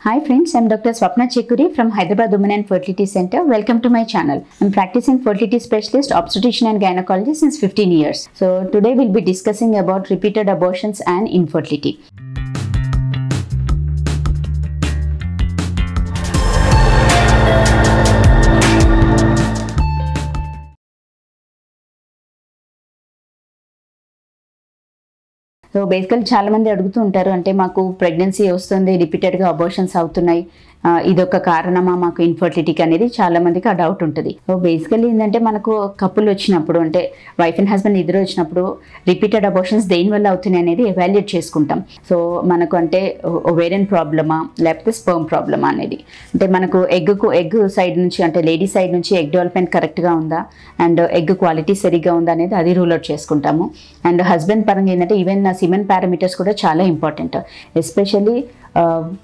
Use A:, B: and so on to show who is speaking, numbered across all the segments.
A: Hi friends, I'm Dr. Swapna Chekuri from Hyderabad Women and Fertility Center. Welcome to my channel. I'm practicing fertility specialist, obstetrician and gynecology since 15 years. So today we'll be discussing about repeated abortions and infertility. So బేసికల్ చాలా మంది అడుగుతూ ఉంటారు, అంటే మాకు pregnancy వస్తుంది, రిపీటెడ్గా abortions అవుతున్నాయి, ఇదొక కారణమా మాకు ఇన్ఫర్టిలిటీకి అనేది చాలా మందికి ఆ డౌట్ ఉంటుంది. సో బేసికల్లీ ఏంటంటే మనకు కపుల్ వచ్చినప్పుడు, అంటే వైఫ్ అండ్ హస్బెండ్ ఇద్దరు వచ్చినప్పుడు రిపీటెడ్ అబార్షన్స్ దేనివల్ల అవుతున్నాయి అనేది ఎవాల్యుయేట్ చేసుకుంటాం. సో మనకు అంటే ఓవేరియన్ ప్రాబ్లమా లేకపోతే స్పర్మ్ ప్రాబ్లమా అనేది, అంటే మనకు ఎగ్ సైడ్ నుంచి, అంటే లేడీ సైడ్ నుంచి ఎగ్ డెవలప్మెంట్ కరెక్ట్గా ఉందా అండ్ ఎగ్ క్వాలిటీ సరిగ్గా ఉందా అనేది అది రూల్ అవుట్ చేసుకుంటాము. అండ్ హస్బెండ్ పరంగా ఏంటంటే ఈవెన్ సిమెన్ పారామీటర్స్ కూడా చాలా ఇంపార్టెంట్, ఎస్పెషల్లీ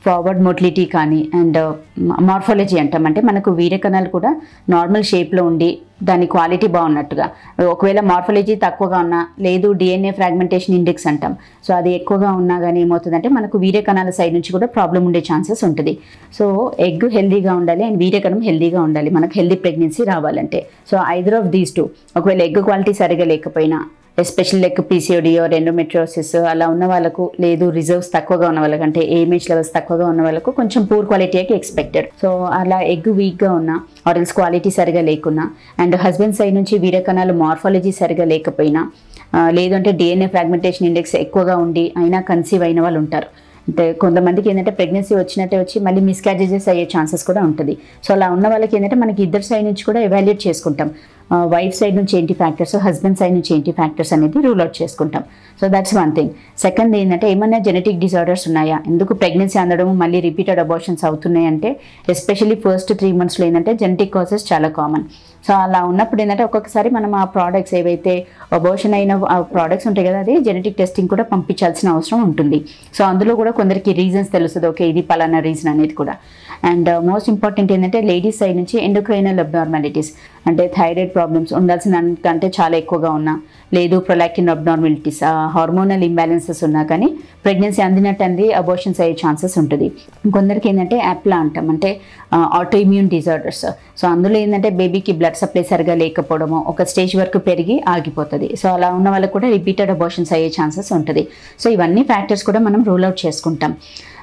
A: ఫార్వర్డ్ మోటిలిటీ కానీ అండ్ మార్ఫాలజీ అంటాం, అంటే మనకు వీర్యకణాలు కూడా నార్మల్ షేప్లో ఉండి దాని క్వాలిటీ బాగున్నట్టుగా. ఒకవేళ మార్ఫాలజీ తక్కువగా ఉన్నా, లేదు డిఎన్ఏ ఫ్రాగ్మెంటేషన్ ఇండెక్స్ అంటాం, సో అది ఎక్కువగా ఉన్నా కానీ ఏమవుతుందంటే మనకు వీర్యకణాల సైడ్ నుంచి కూడా ప్రాబ్లం ఉండే ఛాన్సెస్ ఉంటుంది. సో ఎగ్ హెల్దీగా ఉండాలి అండ్ వీర్యకణం హెల్దీగా ఉండాలి మనకు హెల్దీ ప్రెగ్నెన్సీ రావాలంటే. So either of these two, ఒకవేళ ఎగ్ క్వాలిటీ సరిగా లేకపోయినా, especial like PCOD or endometriosis అలా ఉన్న వాళ్ళకు, లేదు రిజర్వ్స్ తక్కువగా ఉన్న వాళ్ళకి, అంటే ఏఎంహెచ్ లెవెల్స్ తక్కువగా ఉన్న వాళ్ళకు కొంచెం పూర్ క్వాలిటీకి ఎక్స్పెక్టెడ్. సో అలా ఎగ్ వీక్గా ఉన్నా ఆర్ ఎల్స్ క్వాలిటీ సరిగా లేకున్నా అండ్ హస్బెండ్ సైడ్ నుంచి వీర్యకణాలు మార్ఫాలజీ సరిగా లేకపోయినా, లేదంటే డిఎన్ఏ ఫ్రాగ్మెంటేషన్ ఇండెక్స్ ఎక్కువగా ఉండి అయినా కన్సీవ్ అయిన వాళ్ళు ఉంటారు. అంటే కొంతమందికి ఏంటంటే ప్రెగ్నెన్సీ వచ్చినట్టే వచ్చి మళ్ళీ మిస్క్యారేజెస్ అయ్యే ఛాన్సెస్ కూడా ఉంటుంది. సో అలా ఉన్న వాళ్ళకి ఏంటంటే మనకి ఇద్దరు సైడ్ నుంచి కూడా ఎవాల్యుయేట్ చేసుకుంటాం, వైఫ్ సైడ్ నుంచి ఏంటి ఫ్యాక్టర్స్, హస్బెండ్ సైడ్ నుంచి ఏంటి ఫ్యాక్టర్స్ అనేది రూల్ అవుట్ చేసుకుంటాం. So that's one thing. Second ఏంటంటే ఏమైనా జెనెటిక్ డిజార్డర్స్ ఉన్నాయా, ఎందుకు ప్రెగ్నెన్సీ అందడం మళ్ళీ రిపీటెడ్ అబార్షన్స్ అవుతున్నాయి అంటే, ఎస్పెషల్లీ ఫస్ట్ 3 monthsలో ఏంటంటే జెనెటిక్ కాజెస్ చాలా కామన్. సో అలా ఉన్నప్పుడు ఏంటంటే ఒక్కొక్కసారి మనం ఆ ప్రోడక్ట్స్ ఏవైతే అబార్షన్ అయిన ఆ ప్రోడక్ట్స్ ఉంటాయి కదా, అది జెనెటిక్ టెస్టింగ్ కూడా పంపించాల్సిన అవసరం ఉంటుంది. సో అందులో కూడా కొందరికి రీజన్స్ తెలుస్తుంది, ఓకే ఇది పలానా రీజన్ అనేది కూడా. అండ్ మోస్ట్ ఇంపార్టెంట్ ఏంటంటే లేడీస్ సైడ్ నుంచి ఎండోక్రైనల్ అబ్నార్మాలిటీస్, అంటే థైరాయిడ్ ప్రాబ్లమ్స్ ఉండాల్సిన దానికంటే చాలా ఎక్కువగా ఉన్నా, లేదు ప్రొలాక్టిన్ అబ్నార్మాలిటీస్, హార్మోనల్ ఇంబ్యాలెన్సెస్ ఉన్నా కానీ ప్రెగ్నెన్సీ అందినట్టు అంది అబార్షన్స్ అయ్యే ఛాన్సెస్ ఉంటుంది. కొందరికి ఏంటంటే యాప్లా అంటాం, అంటే ఆటో ఇమ్యూన్ డిజార్డర్స్. సో అందులో ఏంటంటే బేబీకి బ్లడ్ సప్లై సరిగా లేకపోవడము, ఒక స్టేజ్ వరకు పెరిగి ఆగిపోతుంది. సో అలా ఉన్న వాళ్ళకు కూడా రిపీటెడ్ అబార్షన్స్ అయ్యే ఛాన్సెస్ ఉంటుంది. సో ఇవన్నీ ఫ్యాక్టర్స్ కూడా మనం రూల్ అవుట్ చేసుకుంటాం.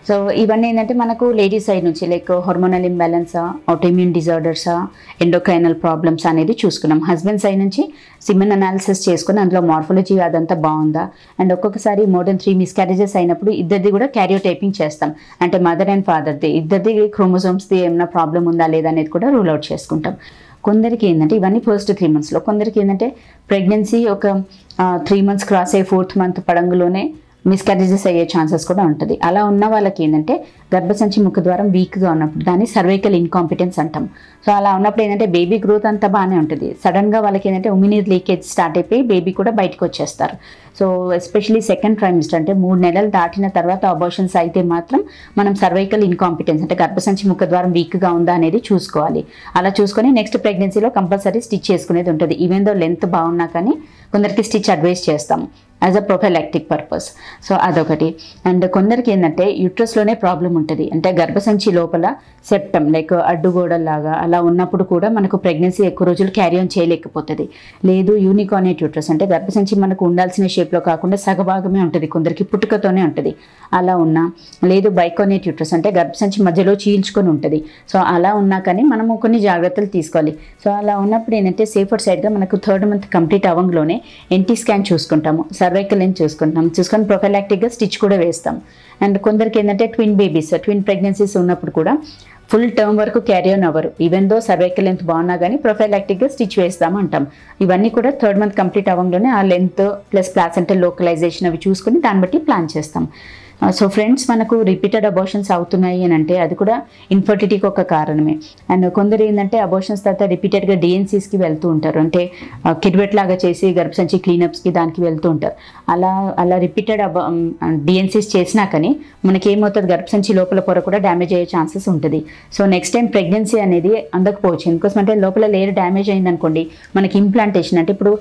A: సో ఇవన్నీ ఏంటంటే మనకు లేడీస్ సైడ్ నుంచి లైక్ హార్మోనల్ ఇంబ్యాలెన్సా, ఆటోఇమ్యూన్ డిజార్డర్సా, ఎండోక్రైనల్ ప్రాబ్లమ్స్ అనేది చూసుకున్నాం. హస్బెండ్ సైడ్ నుంచి సిమెన్ అనాలిసిస్ చేసుకుని అందులో మార్ఫాలజీ అదంతా బాగుందా, అండ్ ఒక్కొక్కసారి మోర్ దెన్ 3 miscarriages అయినప్పుడు ఇద్దరిది కూడా క్యారియోటైపింగ్ చేస్తాం, అంటే మదర్ అండ్ ఫాదర్ది ఇద్దరిది క్రోమోజోమ్స్ది ఏమైనా ప్రాబ్లం ఉందా లేదా అనేది కూడా రూల్ అవుట్ చేసుకుంటాం. కొందరికి ఏంటంటే ఇవన్నీ ఫస్ట్ 3 monthsలో, కొందరికి ఏంటంటే ప్రెగ్నెన్సీ ఒక 3 months క్రాస్ అయ్యి 4th month పడంగులోనే మిస్క్యారేజెస్ అయ్యే ఛాన్సెస్ కూడా ఉంటుంది. అలా ఉన్న వాళ్ళకి ఏంటంటే గర్భసంచి ముఖద్వారం వీక్గా ఉన్నప్పుడు దాన్ని సర్వైకల్ ఇన్కాంపిటెన్స్ అంటాం. సో అలా ఉన్నప్పుడు ఏంటంటే బేబీ గ్రోత్ అంతా బాగానే ఉంటుంది, సడన్గా వాళ్ళకి ఏంటంటే ఉమినీర్ లీకేజ్ స్టార్ట్ అయిపోయి బేబీ కూడా బయటకు వచ్చేస్తారు. సో ఎస్పెషలీ 2nd trimester, అంటే 3 నెలలు దాటిన తర్వాత అబార్షన్స్ అయితే మాత్రం మనం సర్వైకల్ ఇన్కాంపిటెన్స్, అంటే గర్భసంచి ముఖద్వారం వీక్గా ఉందా అనేది చూసుకోవాలి. అలా చూసుకొని నెక్స్ట్ ప్రెగ్నెన్సీలో కంపల్సరీ స్టిచ్ చేసుకునేది ఉంటుంది. ఈవెన్ దో లెంత్ బాగున్నా కానీ కొందరికి స్టిచ్ అడ్వైస్ చేస్తాము as a prophylactic purpose. So అదొకటి. అండ్ కొందరికి ఏంటంటే యూట్రస్లోనే ప్రాబ్లం ఉంటుంది, అంటే గర్భసంచి లోపల సెప్టమ్ లైక్ అడ్డుగోడల్లాగా అలా ఉన్నప్పుడు కూడా మనకు ప్రెగ్నెన్సీ ఎక్కువ రోజులు క్యారీ ఆన్ చేయలేకపోతుంది. లేదు యూనికార్నేట్ యూట్రస్, అంటే గర్భసంచి మనకు ఉండాల్సిన షేప్లో కాకుండా సగభాగమే ఉంటుంది, కొందరికి పుట్టుకతోనే ఉంటుంది. అలా ఉన్నా, లేదు బైకోనేట్ యూట్రస్, అంటే గర్భసంచి మధ్యలో చీల్చుకొని ఉంటుంది. సో అలా ఉన్నా కానీ మనము కొన్ని జాగ్రత్తలు తీసుకోవాలి. సో అలా ఉన్నప్పుడు ఏంటంటే సేఫర్ సైడ్గా మనకు 3rd month కంప్లీట్ అవ్వడంలోనే ఎన్టీ స్కాన్ చూసుకుంటాము, సర్వైకల్ లెంత్ చూసుకొని ప్రొఫైలాక్టిక్గా స్టిచ్ కూడా వేస్తాం. అండ్ కొందరికి ఏంటంటే ట్విన్ ప్రెగ్నెన్సీస్ ఉన్నప్పుడు కూడా ఫుల్ టర్మ్ వరకు క్యారీ ఆన్ అవ్వరు, ఈవెన్ దో సర్వైకల్ లెంత్ బాగున్నా కానీ ప్రొఫైలాక్టిక్గా స్టిచ్ వేస్తాం అంటాం. ఇవన్నీ కూడా 3rd month కంప్లీట్ అవ్వడంలోనే ఆ లెంత్ ప్లస్ ప్లాసెంటల్ లోకలైజేషన్ అవి చూసుకుని దాన్ని బట్టి ప్లాన్ చేస్తాం. సో ఫ్రెండ్స్, మనకు రిపీటెడ్ అబార్షన్స్ అవుతున్నాయి అని అంటే అది కూడా ఇన్ఫర్టిలిటీకి ఒక కారణమే. అండ్ కొందరు ఏంటంటే అబార్షన్స్ తర్వాత రిపీటెడ్గా డిఎన్సీస్కి వెళ్తూ ఉంటారు, అంటే కిడ్వెట్ లాగా చేసి గర్భసంచి క్లీనప్స్కి దానికి వెళ్తూ ఉంటారు. అలా రిపీటెడ్ డిఎన్సీస్ చేసినా కానీ మనకి ఏమవుతుంది, గర్భసంచి లోపల పొర కూడా డ్యామేజ్ అయ్యే ఛాన్సెస్ ఉంటుంది. సో నెక్స్ట్ టైం ప్రెగ్నెన్సీ అనేది అందకపోవచ్చు, ఎందుకోసం అంటే లోపల లేయర్ డ్యామేజ్ అయింది అనుకోండి, మనకి ఇంప్లాంటేషన్, అంటే ఇప్పుడు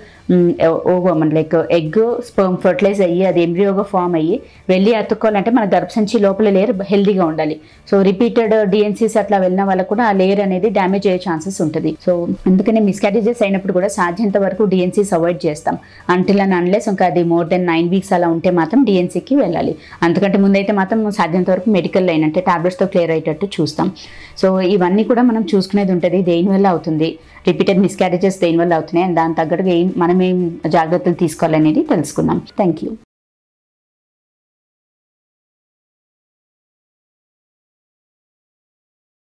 A: ovum like egg sperm fertilise అయ్యి అది ఎంబ్రియోగా ఫామ్ అయ్యి వెళ్ళి అతుక్కోవాలంటే మన గర్భసంచి లోపల లేయర్ హెల్దీగా ఉండాలి. సో రిపీటెడ్ డిఎన్సీస్ అట్లా వెళ్ళిన వాళ్ళకు కూడా ఆ లేయర్ అనేది డ్యామేజ్ అయ్యే ఛాన్సెస్ ఉంటుంది. సో అందుకనే మిస్కారేజెస్ అయినప్పుడు కూడా సాధ్యంత వరకు డిఎన్సీస్ అవాయిడ్ చేస్తాం. అంటిల్ అండ్ అన్లెస్ ఇంకా అది మోర్ దెన్ 9 weeks అలా ఉంటే మాత్రం డిఎన్సీకి వెళ్ళాలి. అంతకంటే ముందైతే మాత్రం సాధ్యంత వరకు మెడికల్ లైన్ అంటే టాబ్లెట్స్తో క్లియర్ అయ్యేటట్టు చూస్తాం. సో ఇవన్నీ కూడా మనం చూసుకునేది ఉంటుంది, దేనివల్ల అవుతుంది, రిపీటెడ్ మిస్కారేజెస్ దేనివల్ల అవుతున్నాయి, అండ్ దాని తగ్గట్టుగా మనం ఏం జాగ్రత్తలు తీసుకోవాలనేది తెలుసుకుందాం. Thank you.